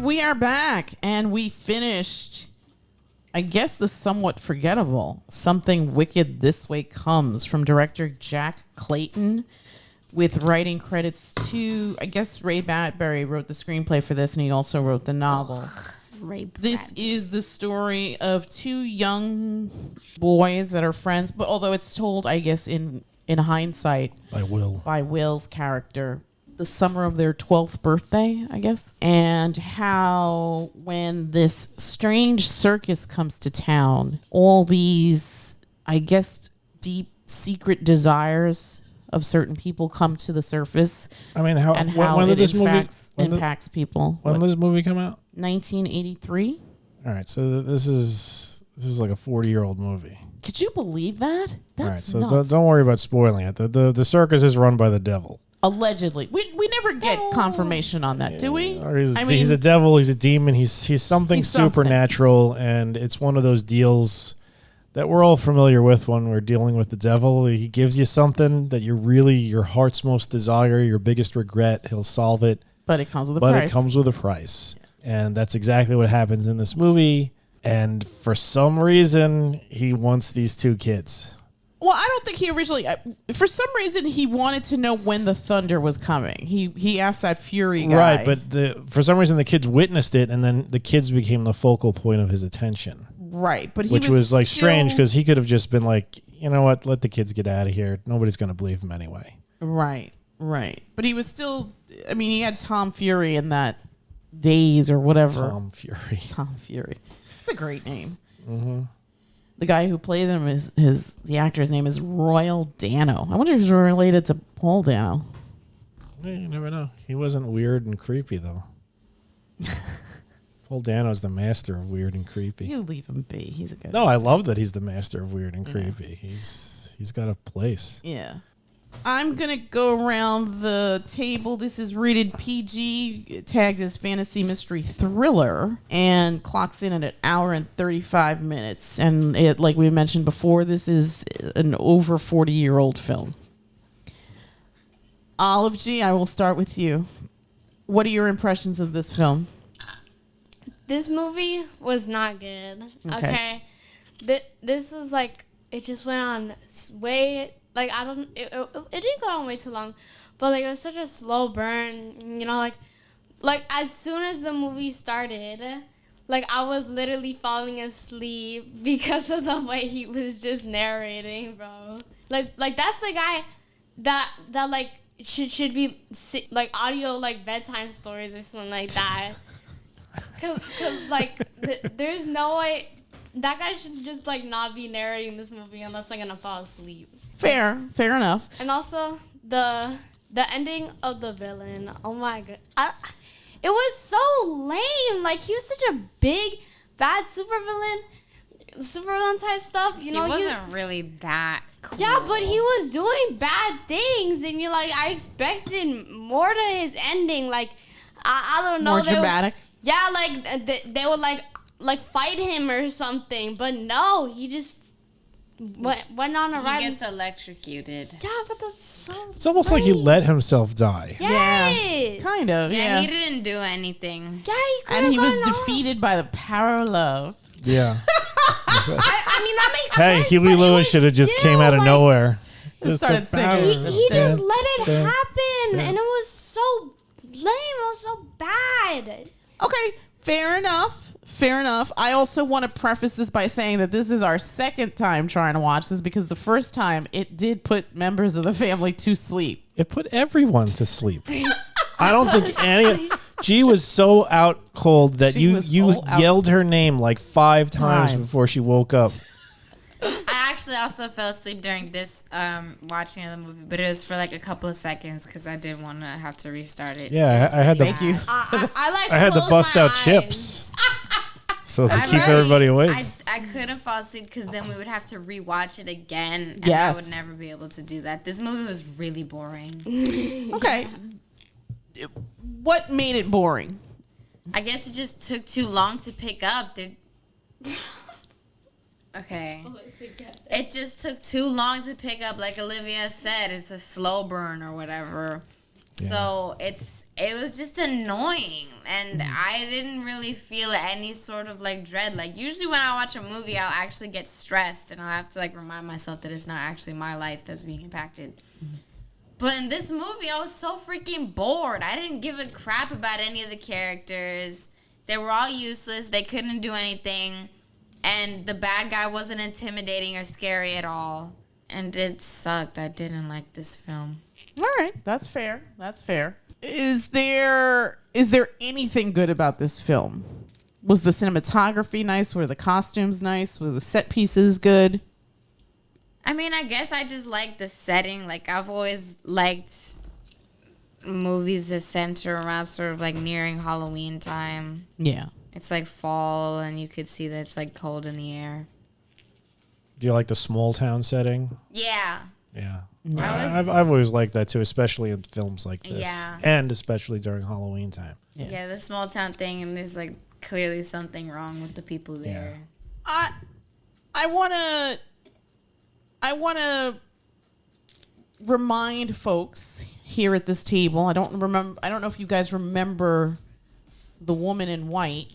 we are back, and we finished, I guess, the somewhat forgettable Something Wicked This Way Comes from director Jack Clayton, with writing credits to, I guess, Ray Bradbury wrote the screenplay for this, and he also wrote the novel. Ray This is the story of two young boys that are friends, but although it's told, I guess, in hindsight by Will's character, the summer of their 12th birthday, I guess, and how when this strange circus comes to town, all these, I guess, deep secret desires of certain people come to the surface. I mean, how when did this impacts people. When did this movie come out? 1983. All right, so this is like a 40-year-old movie. Could you believe that? That's all right, so nuts. don't worry about spoiling it. The circus is run by the devil. Allegedly. We never get confirmation on that, do we? Or he's a devil, he's a demon, he's something supernatural, and it's one of those deals that we're all familiar with when we're dealing with the devil. He gives you something that your heart's most desire, your biggest regret. He'll solve it. But it comes with a price. But it comes with a price. And that's exactly what happens in this movie. And for some reason, he wants these two kids. Well, I don't think he originally... for some reason, he wanted to know when the thunder was coming. He asked that Fury guy. Right, but for some reason, the kids witnessed it, and then the kids became the focal point of his attention. Right, but which was like strange, because he could have just been like, you know what, let the kids get out of here. Nobody's going to believe him anyway. Right. But he was still... I mean, he had Tom Fury in that Days or whatever. Tom Fury. It's a great name. Mm-hmm. The guy who plays him the actor's name is Royal Dano. I wonder if he's related to Paul Dano. Yeah, you never know. He wasn't weird and creepy, though. Paul Dano's the master of weird and creepy. You leave him be. He's a good No, I love that he's the master of weird and creepy. He's got a place. Yeah. I'm going to go around the table. This is rated PG, tagged as fantasy mystery thriller, and clocks in at an hour and 35 minutes. And it, like we mentioned before, this is an over 40-year-old film. Olive G, I will start with you. What are your impressions of this film? This movie was not good. Okay. This was like, it just went on way... Like, it didn't go on way too long, but, like, it was such a slow burn, you know, like, as soon as the movie started, like, I was literally falling asleep because of the way he was just narrating, bro. Like, that's the guy that like, should be, like, audio, like, bedtime stories or something like that. Cause like, there's no way... That guy should just, like, not be narrating this movie unless I'm gonna fall asleep. Fair enough. And also, the ending of the villain, oh my god. It was so lame. Like, he was such a big, bad supervillain type stuff. You know, he wasn't really that cool. Yeah, but he was doing bad things, and you're like, I expected more to his ending. Like, I don't know. More dramatic? Like, they would, like fight him or something, but no, he just went on a ride. He gets electrocuted. Yeah, but that's so It's almost like he let himself die. Yes. Yeah, kind of. Yeah, he didn't do anything. Yeah, and he was defeated by the power of love. Yeah. I mean, that makes hey, sense. Huey Lewis should have just came out of nowhere. Just started singing. He just let it happen, and it was so lame. It was so bad. Okay, fair enough. I also want to preface this by saying that this is our second time trying to watch this, because the first time it did put members of the family to sleep. It put everyone to sleep. I don't think any... G was so out cold that you yelled her name like 5 times before she woke up. I actually also fell asleep during this watching of the movie, but it was for like a couple of seconds because I didn't want to have to restart it. Yeah, I had to. Thank you. I had to bust out chips. So to keep everybody awake. I couldn't fall asleep because then we would have to rewatch it again, and yes. I would never be able to do that. This movie was really boring. Okay. What made it boring? I guess it just took too long to pick up. Okay. It just took too long to pick up. Like Olivia said, it's a slow burn or whatever. So it was just annoying, and I didn't really feel any sort of like dread. Like usually when I watch a movie, I'll actually get stressed, and I'll have to like remind myself that it's not actually my life that's being impacted. But in this movie, I was so freaking bored. I didn't give a crap about any of the characters. They were all useless. They couldn't do anything, and the bad guy wasn't intimidating or scary at all. And it sucked. I didn't like this film. All right, that's fair. That's fair. Is there anything good about this film? Was the cinematography nice? Were the costumes nice? Were the set pieces good? I mean, I guess I just like the setting. Like, I've always liked movies that center around sort of like nearing Halloween time. Yeah. It's like fall, and you could see that it's like cold in the air. Do you like the small town setting? Yeah. Yeah. I've always liked that too, especially in films like this. Yeah. And especially during Halloween time. Yeah, the small town thing, and there's like clearly something wrong with the people there. I wanna remind folks here at this table. I don't know if you guys remember the woman in white.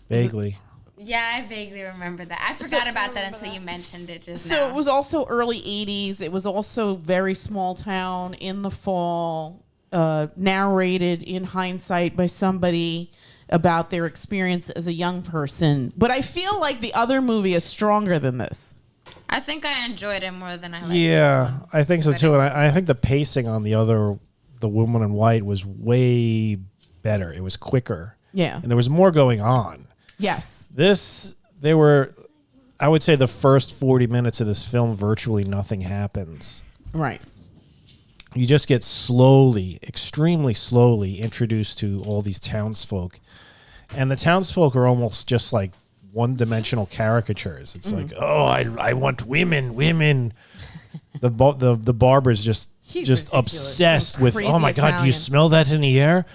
Vaguely. Yeah, I vaguely remember that. I forgot about that until you mentioned it just now. So it was also early 80s. It was also very small town in the fall, narrated in hindsight by somebody about their experience as a young person. But I feel like the other movie is stronger than this. I think I enjoyed it more than I liked this one. I think so too. And I think the pacing on the woman in white was way better. It was quicker. Yeah. And there was more going on. Yes. I would say the first 40 minutes of this film, virtually nothing happens. Right. You just get extremely slowly introduced to all these townsfolk. And the townsfolk are almost just like one-dimensional caricatures. It's like, oh, I want women. The barber's just ridiculous. obsessed with, oh my God, do you Italian. smell that in the air?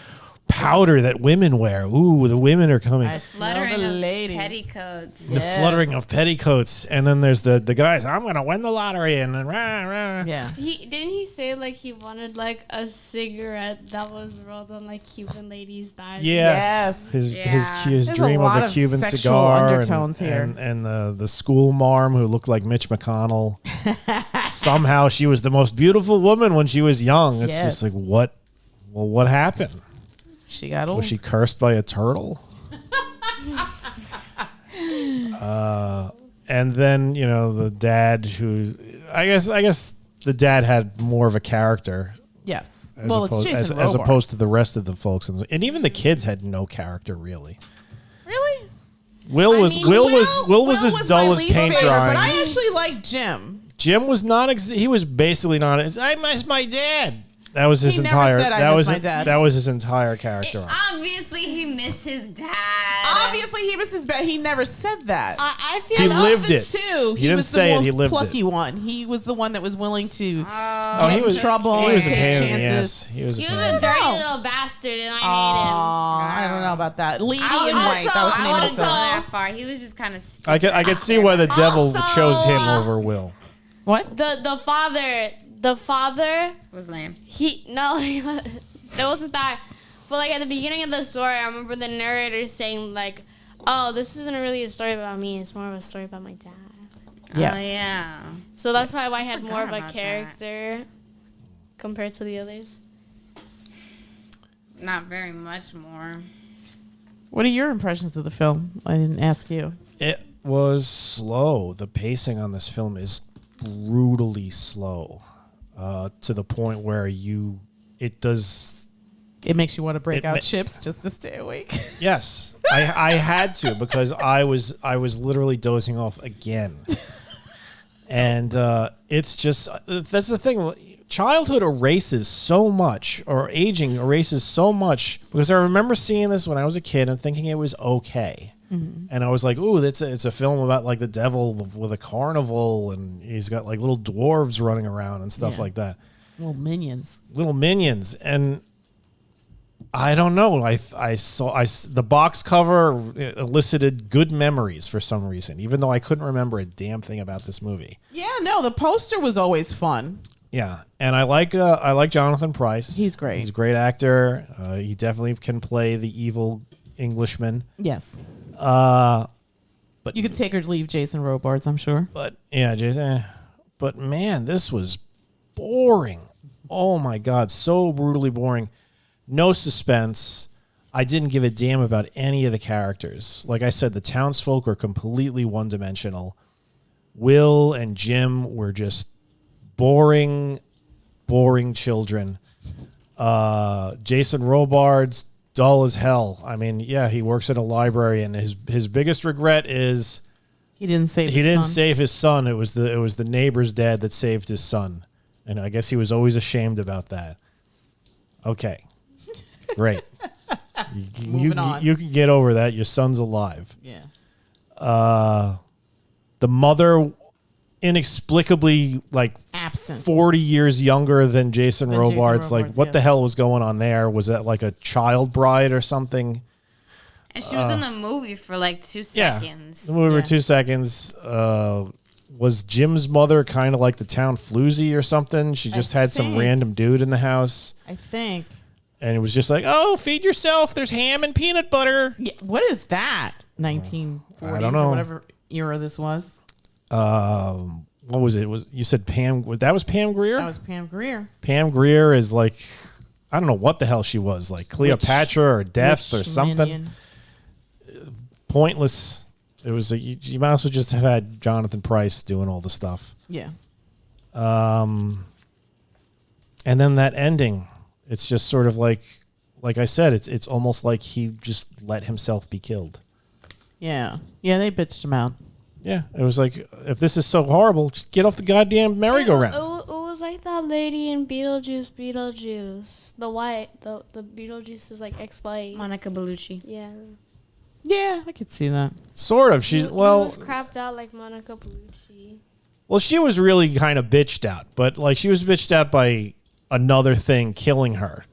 Powder that women wear. Ooh, the women are coming. I Fluttering smell of the ladies. petticoats. The fluttering of petticoats. And then there's the guys, I'm going to win the lottery. And then, rah, rah. Yeah. Didn't he say like he wanted like a cigarette that was rolled on like Cuban ladies' thighs? Yes. His There's dream a of lot a Cuban sexual cigar. undertones here. And the school marm who looked like Mitch McConnell. Somehow she was the most beautiful woman when she was young. It's just like, what? Well, what happened? She got old. Was she cursed by a turtle? And then, the dad I guess the dad had more of a character. Yes. As opposed to the rest of the folks. And even the kids had no character, really. Really? Will was as dull as paint drawing. But I actually like Jim. Jim was not, he was basically not, I miss my dad. That was his entire. That was his entire character. Obviously, he missed his dad. Obviously, he missed his dad. He never said that. I feel he like lived it. Two, he didn't was say the it. He most lived plucky it. one. He was the one that was willing to he get was in trouble. He was a and pain take in the chances. ass. He was a he pain. was a dirty little bastard, and I I don't know about that. Lady in Also- White. That was the name of the wasn't film. that far. He was just kind of. I could see why the devil Also, chose him over Will. What? the father was lame. That wasn't that. But like at the beginning of the story, I remember the narrator saying like, "Oh, this isn't really a story about me. It's more of a story about my dad." Yes. Oh, yeah. So that's probably why I had more of a about character compared to the others. Not very much more. What are your impressions of the film? I didn't ask you. It was slow. The pacing on this film is brutally slow, to the point where It makes you want to break out chips just to stay awake. Yes, I had to, because I was literally dozing off again, and it's just that's the thing. Childhood erases so much, or aging erases so much, because I remember seeing this when I was a kid and thinking it was okay. Mm-hmm. And I was like, ooh, it's a film about like the devil with a carnival, and he's got like little dwarves running around and stuff like that. Little minions. And I don't know. I saw the box cover elicited good memories for some reason, even though I couldn't remember a damn thing about this movie. Yeah, no, the poster was always fun. Yeah, and I like Jonathan Pryce. He's great. He's a great actor. He definitely can play the evil Englishman. Yes. But you could take or leave Jason Robards, I'm sure. But yeah, Jason. But man, this was boring. Oh my God, so brutally boring. No suspense. I didn't give a damn about any of the characters. Like I said, the townsfolk were completely one-dimensional. Will and Jim were just boring children. Jason Robards, dull as hell. I mean, yeah, he works at a library, and his biggest regret is he didn't save his son. It was the neighbor's dad that saved his son, and I guess he was always ashamed about that. Okay, great. Moving on. You can get over that. Your son's alive. Yeah. The mother, inexplicably like absent, 40 years younger than Jason Robards. Like, what the hell was going on there? Was that like a child bride or something? And she was in the movie for like 2 seconds. The movie for 2 seconds. Was Jim's mother kind of like the town floozy or something? She just had some random dude in the house. I think. And it was just like, oh, feed yourself. There's ham and peanut butter. Yeah, what is that? 1940s I don't know. or whatever era this was. What was it? You said Pam? That was Pam Grier? That was Pam Grier. Pam Grier is like, I don't know what the hell she was, like Cleopatra or Death or something. Minion. Pointless. It was you might also just have had Jonathan Pryce doing all the stuff. Yeah. And then that ending, it's just sort of like I said, it's almost like he just let himself be killed. Yeah. Yeah, they bitched him out. Yeah, it was like, if this is so horrible, just get off the goddamn merry-go-round. It was like that lady in Beetlejuice. The Beetlejuice is like ex-wife. Monica Bellucci. Yeah. Yeah, I could see that. Sort of. He was crapped out like Monica Bellucci. Well, she was really kind of bitched out, but like she was bitched out by another thing killing her.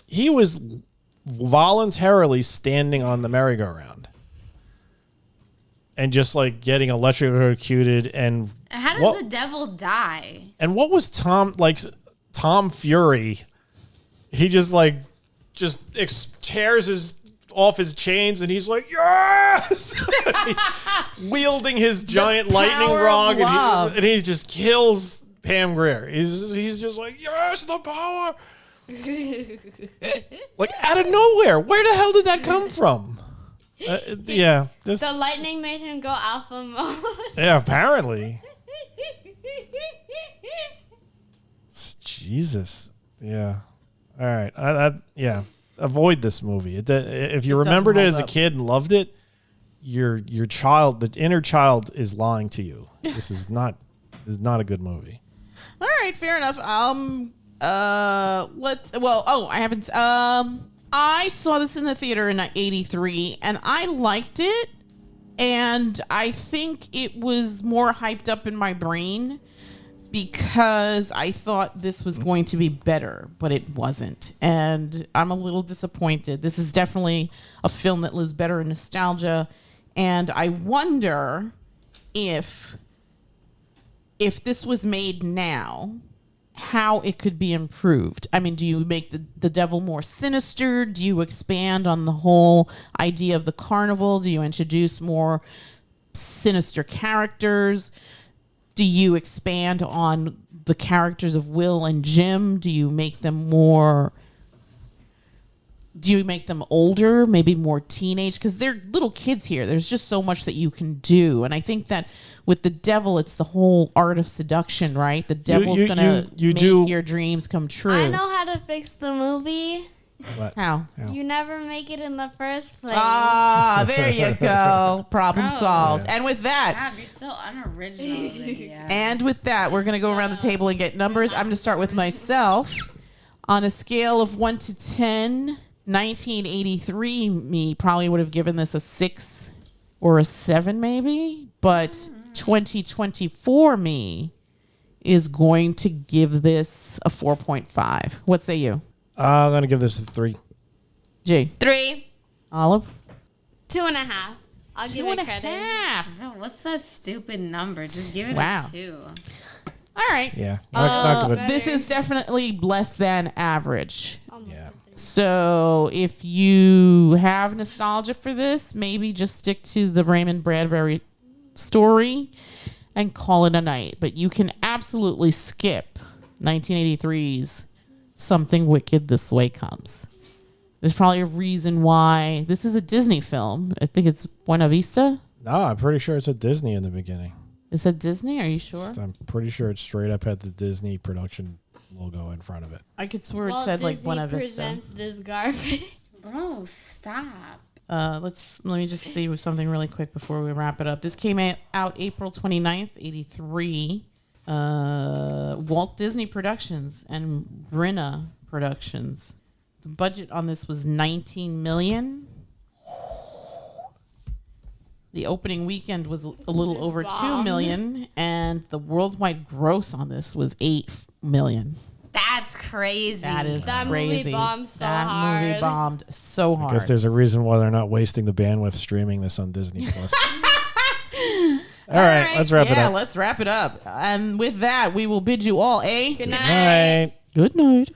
He was voluntarily standing on the merry-go-round and just like getting electrocuted. And how does the devil die? And what was Tom Fury? He just tears off his chains and he's like, yes! He's wielding his giant lightning rod and he just kills Pam Grier. He's just like, yes, the power. Like out of nowhere. Where the hell did that come from? The lightning made him go alpha mode. Yeah, apparently. Jesus. Yeah. All right. Yeah. Avoid this movie. If you remembered it as a kid and loved it, your child, the inner child, is lying to you. This is not a good movie. All right, fair enough. I saw this in the theater in '83, and I liked it, and I think it was more hyped up in my brain because I thought this was going to be better, but it wasn't, and I'm a little disappointed. This is definitely a film that lives better in nostalgia, and I wonder if this was made now, how it could be improved. I mean, do you make the devil more sinister? Do you expand on the whole idea of the carnival? Do you introduce more sinister characters? Do you expand on the characters of Will and Jim? Do you make them older, maybe more teenage? Because they're little kids here. There's just so much that you can do. And I think that with the devil, it's the whole art of seduction, right? The devil's going to make your dreams come true. I know how to fix the movie. What? How? You never make it in the first place. Ah, there you go. Problem solved. Yes. And with that... God, you're so unoriginal. And with that, we're going to go around the table and get numbers. I'm going to start with myself. On a scale of 1 to 10... 1983 me probably would have given this a 6 or a 7 maybe, but 2024 me is going to give this a 4.5. What say you? I'm going to give this a 3. G. 3. Olive? 2.5. I'll give it credit. 2.5. No, what's that stupid number? Just give it Wow. a 2. All right. Yeah. Not gonna, this is definitely less than average. yeah. So if you have nostalgia for this, maybe just stick to the Raymond Bradbury story and call it a night. But you can absolutely skip 1983's Something Wicked This Way Comes. There's probably a reason why. This is a Disney film. I think it's Buena Vista. No, I'm pretty sure it's a Disney in the beginning. It said Disney? Are you sure? I'm pretty sure it straight up had the Disney production logo in front of it. I could swear it said like Buena Vista. Presents this garbage. Bro, stop. Let me just see something really quick before we wrap it up. This came out April 29th, 83. Walt Disney Productions and Brinna Productions. The budget on this was $19 million. The opening weekend was a little over $2 million, and the worldwide gross on this was $8 million. That's crazy. That is that crazy. Movie bombed so that hard. movie bombed so hard. I guess there's a reason why they're not wasting the bandwidth streaming this on Disney Plus. All right, let's wrap it up. Yeah, let's wrap it up. And with that, we will bid you all a Good night. Good night.